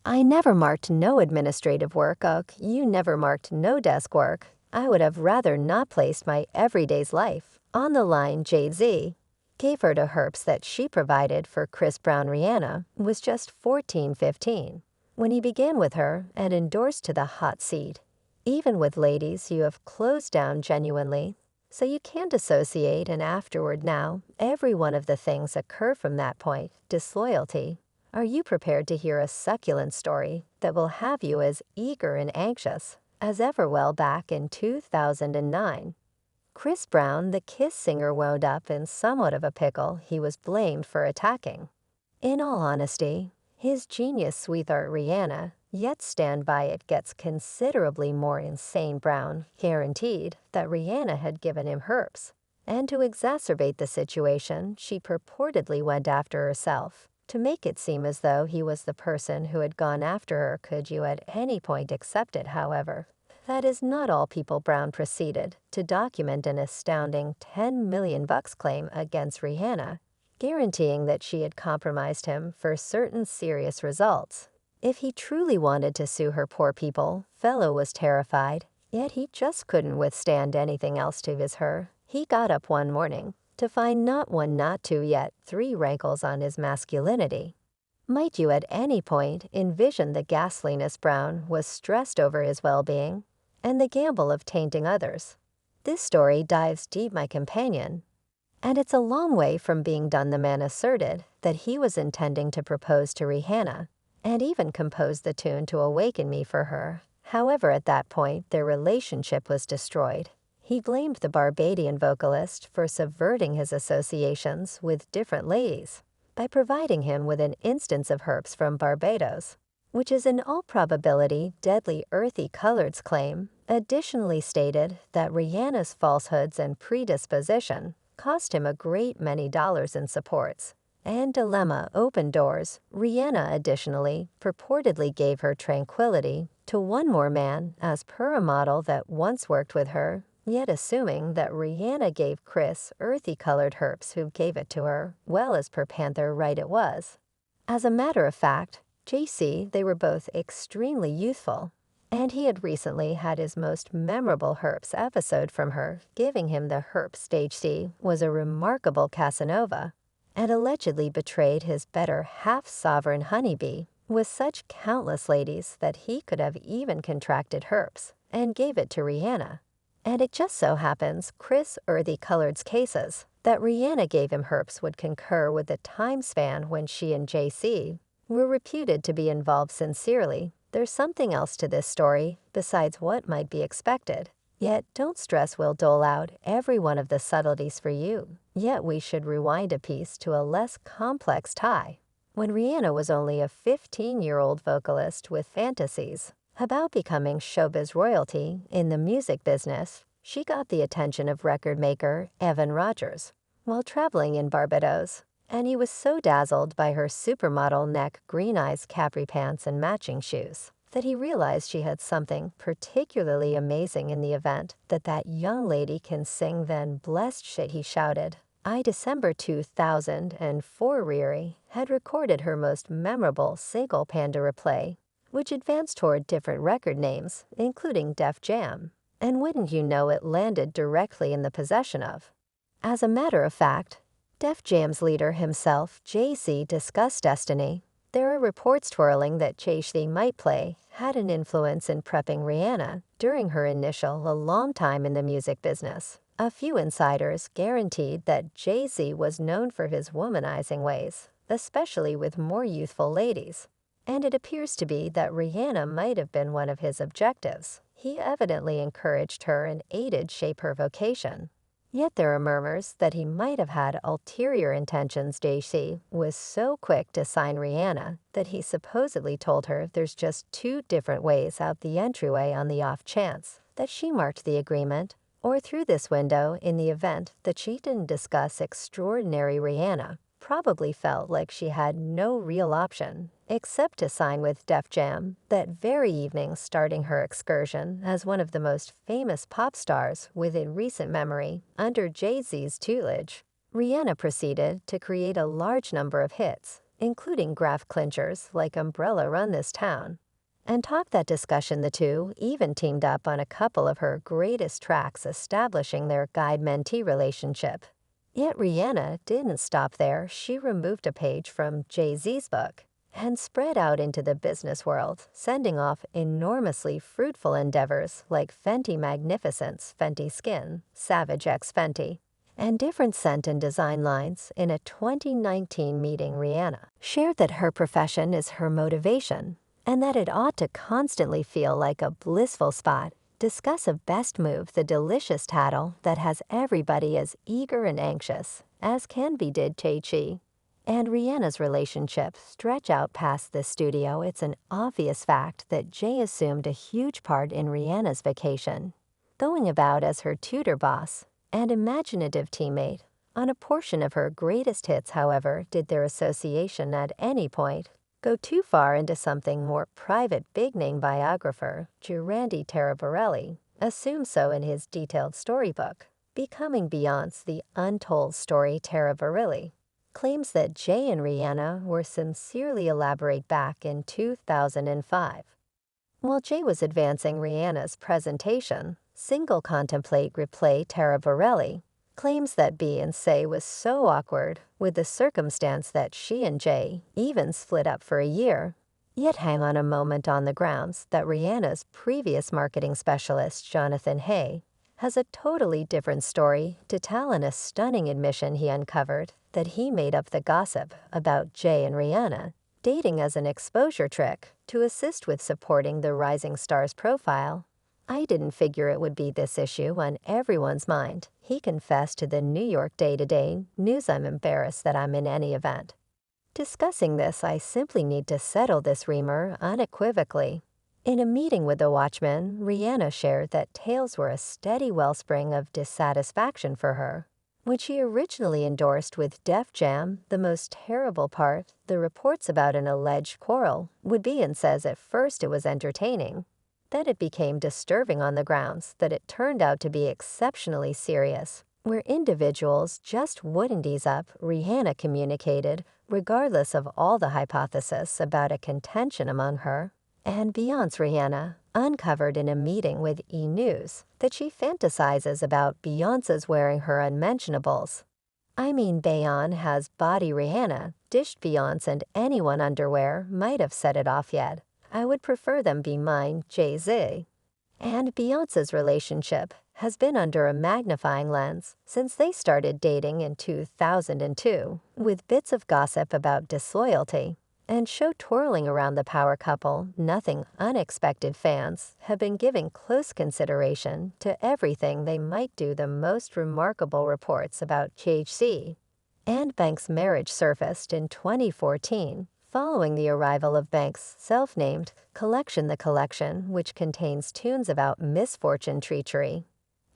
I never marked no administrative work. You never marked no desk work. I would have rather not placed my everyday's life on the line. Jay-Z gave her to Herpes that she provided for Chris Brown. Rihanna was just 14-15 when he began with her and endorsed to the hot seat. Even with ladies, you have closed down genuinely, so you can't associate, and afterward now, every one of the things occur from that point. Disloyalty. Are you prepared to hear a succulent story that will have you as eager and anxious as ever? Well, back in 2009, Chris Brown, the Kiss singer, wound up in somewhat of a pickle. He was blamed for attacking, in all honesty, his genius sweetheart Rihanna, yet stand by it gets considerably more insane. Brown guaranteed that Rihanna had given him herpes, and to exacerbate the situation, she purportedly went after herself to make it seem as though he was the person who had gone after her. Could you at any point accept it? However, that is not all. People Brown proceeded to document an astounding $10 million claim against Rihanna, guaranteeing that she had compromised him for certain serious results. If he truly wanted to sue her, poor people, fellow was terrified, yet he just couldn't withstand anything else to his her. He got up one morning to find not one, not two, yet three rankles on his masculinity. Might you at any point envision the ghastliness? Brown was stressed over his well-being and the gamble of tainting others. This story dives deep, my companion, and it's a long way from being done. The man asserted that he was intending to propose to Rihanna and even composed the tune to awaken me for her. However, at that point, their relationship was destroyed. He blamed the Barbadian vocalist for subverting his associations with different ladies by providing him with an instance of herpes from Barbados, which is in all probability deadly. Earthy Colored's claim additionally stated that Rihanna's falsehoods and predisposition cost him a great many dollars in supports and dilemma. Open doors. Rihanna additionally purportedly gave her tranquility to one more man, as per a model that once worked with her, yet assuming that Rihanna gave Chris earthy colored herpes. Who gave it to her? Well, as per Panther, right it was. As a matter of fact, JC, they were both extremely youthful, and he had recently had his most memorable herpes episode from her, giving him the herpes stage. C was a remarkable Casanova, and allegedly betrayed his better half sovereign honeybee with such countless ladies that he could have even contracted herpes and gave it to Rihanna. And it just so happens Chris Earthy Colored's cases that Rihanna gave him herpes would concur with the time span when she and JC were reputed to be involved sincerely. There's something else to this story besides what might be expected. Yet don't stress, we'll dole out every one of the subtleties for you. Yet we should rewind a piece to a less complex tie. When Rihanna was only a 15-year-old vocalist with fantasies about becoming showbiz royalty in the music business, she got the attention of record maker Evan Rogers while traveling in Barbados, and he was so dazzled by her supermodel neck, green eyes, capri pants, and matching shoes that he realized she had something particularly amazing in the event that young lady can sing. Then blessed shit, he shouted. December 2004, Riri had recorded her most memorable single, Panda Replay, which advanced toward different record names, including Def Jam, and wouldn't you know it, landed directly in the possession of. As a matter of fact, Def Jam's leader himself, Jay-Z, discussed Destiny. There are reports twirling that Jay-Z might play had an influence in prepping Rihanna during her initial a long time in the music business. A few insiders guaranteed that Jay-Z was known for his womanizing ways, especially with more youthful ladies, and it appears to be that Rihanna might have been one of his objectives. He evidently encouraged her and aided shape her vocation. Yet there are murmurs that he might have had ulterior intentions. Jay-Z was so quick to sign Rihanna that he supposedly told her there's just two different ways out the entryway on the off chance that she marked the agreement or through this window. In the event that she didn't discuss extraordinary, Rihanna probably felt like she had no real option except to sign with Def Jam that very evening, starting her excursion as one of the most famous pop stars within recent memory. Under Jay-Z's tutelage, Rihanna proceeded to create a large number of hits, including graph clinchers like Umbrella Run This Town. And top that discussion, the two even teamed up on a couple of her greatest tracks, establishing their guide-mentee relationship. Yet Rihanna didn't stop there. She removed a page from Jay-Z's book and spread out into the business world, sending off enormously fruitful endeavors like Fenty Magnificence, Fenty Skin, Savage X Fenty, and different scent and design lines. In a 2019 meeting, Rihanna shared that her profession is her motivation and that it ought to constantly feel like a blissful spot. Discuss a best move, the delicious tattle that has everybody as eager and anxious as can be did Chi and Rihanna's relationship stretch out past the studio. It's an obvious fact that Jay assumed a huge part in Rihanna's vacation, going about as her tutor boss and imaginative teammate. On a portion of her greatest hits, however, did their association at any point go too far into something more private? Big-name biographer Randy Taraborelli assumes so in his detailed storybook, Becoming Beyonce, the Untold Story. Taraborelli claims that Jay and Rihanna were sincerely elaborate back in 2005. While Jay was advancing Rihanna's presentation, single contemplate replay. Taraborelli claims that Beyoncé was so awkward with the circumstance that she and Jay even split up for a year. Yet hang on a moment on the grounds that Rihanna's previous marketing specialist, Jonathan Hay, has a totally different story to tell in a stunning admission he uncovered that he made up the gossip about Jay and Rihanna dating as an exposure trick to assist with supporting the rising star's profile. I didn't figure it would be this issue on everyone's mind, he confessed to the New York Day-to-Day News. I'm embarrassed that I'm in any event discussing this. I simply need to settle this rumor unequivocally. In a meeting with the Watchmen, Rihanna shared that tales were a steady wellspring of dissatisfaction for her, which she originally endorsed with Def Jam. The most terrible part, the reports about an alleged quarrel, would be, and says at first it was entertaining. Then it became disturbing on the grounds that it turned out to be exceptionally serious, where individuals just wouldn't ease up. Rihanna communicated, regardless of all the hypothesis about a contention among her and Beyonce. Rihanna uncovered in a meeting with E! News that she fantasizes about Beyonce's wearing her unmentionables. I mean, Bayon has body. Rihanna dished Beyonce and anyone underwear might have set it off yet. I would prefer them be mine. Jay-Z and Beyonce's relationship has been under a magnifying lens since they started dating in 2002, with bits of gossip about disloyalty and show twirling around the power couple. Nothing unexpected. Fans have been giving close consideration to everything they might do. The most remarkable reports about Jay-Z and Banks' marriage surfaced in 2014, following the arrival of Banks' self-named collection, The Collection, which contains tunes about misfortune, treachery,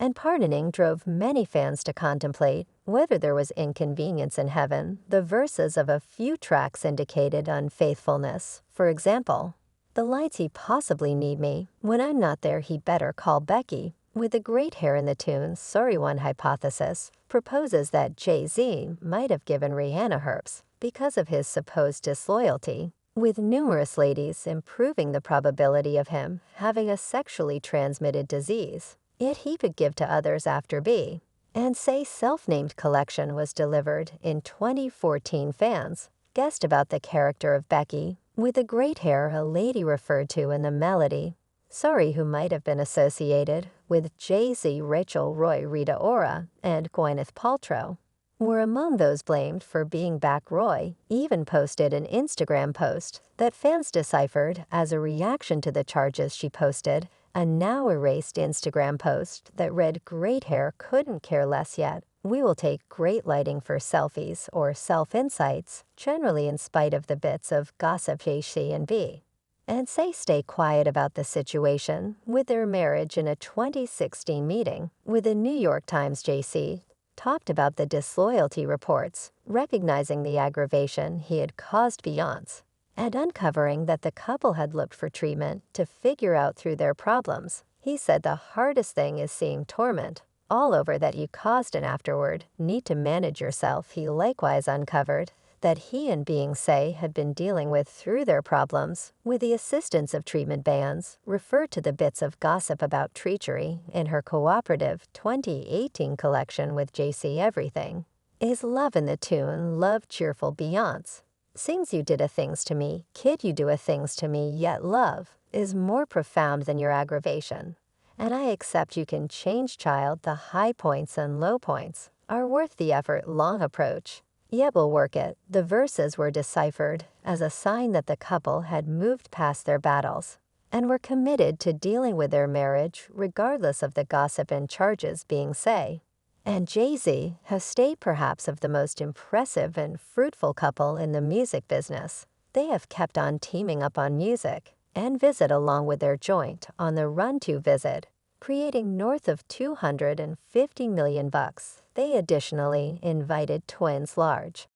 and pardoning, drove many fans to contemplate whether there was inconvenience in heaven. The verses of a few tracks indicated unfaithfulness. For example, the lights he possibly need me. When I'm not there, he better call Becky. With the great hair in the tunes, Sorry. One hypothesis proposes that Jay-Z might have given Rihanna herpes because of his supposed disloyalty, with numerous ladies improving the probability of him having a sexually transmitted disease. Yet he could give to others after B. and say self-named collection was delivered in 2014. Fans guessed about the character of Becky, with the great hair, a lady referred to in the melody, Sorry, who might have been associated with Jay-Z. Rachel Roy, Rita Ora, and Gwyneth Paltrow were among those blamed for being back. Roy even posted an Instagram post that fans deciphered as a reaction to the charges she posted, a now erased Instagram post that read, Great hair, couldn't care less yet. We will take great lighting for selfies or self-insights, generally in spite of the bits of gossip Jay-Z and B. and say stay quiet about the situation with their marriage. In a 2016 meeting with the New York Times, Jay-Z talked about the disloyalty reports, recognizing the aggravation he had caused Beyonce, and uncovering that the couple had looked for treatment to figure out through their problems. He said the hardest thing is seeing torment all over that you caused and afterward need to manage yourself. He likewise uncovered that he and Beyonce had been dealing with through their problems, with the assistance of treatment bans, referred to the bits of gossip about treachery in her cooperative 2018 collection with JC Everything. Is love in the tune Love Cheerful Beyonce? Sings you did a things to me, kid you do a things to me, yet love is more profound than your aggravation. And I accept you can change, child, the high points and low points are worth the effort long approach. Yet we'll work it. The verses were deciphered as a sign that the couple had moved past their battles and were committed to dealing with their marriage regardless of the gossip and charges being say. And Jay-Z has stayed perhaps of the most impressive and fruitful couple in the music business. They have kept on teaming up on music and Visit along with their joint on the Run to Visit, creating north of $250 million bucks. They additionally invited twins large